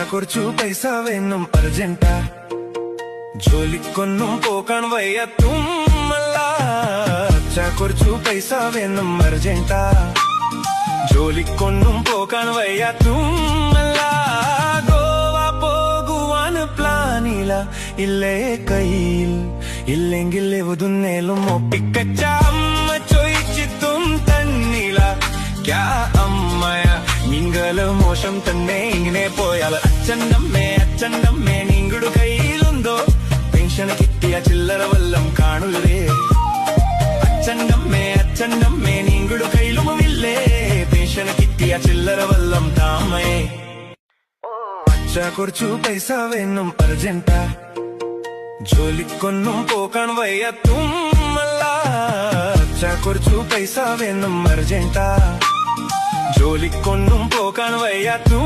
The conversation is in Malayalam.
കുറച്ചു പൈസ വേണം അർജന്റാ ജോലിക്കൊന്നും പോകാൻ വയ്യാത്തുമല്ല കുറച്ചു പൈസ വേണം അർജന്റാ ജോലിക്കൊന്നും പോകാൻ വയ്യാത്തുമല്ല ഗോവ പോകുവാൻ പ്ലാനില്ല ഇല്ലേ കയ്യിൽ ഇല്ലെങ്കിൽ എവതുന്നേലും ഒപ്പിക്കച്ച അമ്മ ചോദിച്ചിട്ടും തന്നില്ല ക്യാ അമ്മയ നിങ്ങള് മോശം തന്നെ ഇങ്ങനെ പോയാൽ അച്ഛൻ്റെ നിങ്ങളുടെ കയ്യിലുണ്ടോ പെൻഷൻ കിട്ടിയ ചില്ലറ വല്ലം കാണുകേ അച്ഛൻ്റെ നിങ്ങളുടെ കയ്യിലുമില്ലേ പെൻഷൻ കിട്ടിയ ചില്ലറ വല്ലം താമേ കുറച്ചു പൈസ വേണം അർജന്റാ ജോലിക്കൊന്നും പോകാൻ വയ്യാത്തുമല്ല കുറച്ചു പൈസ വേണം അർജന്റാ ജോലിക്കൊന്നും പോകാൻ വയ്യാത്തും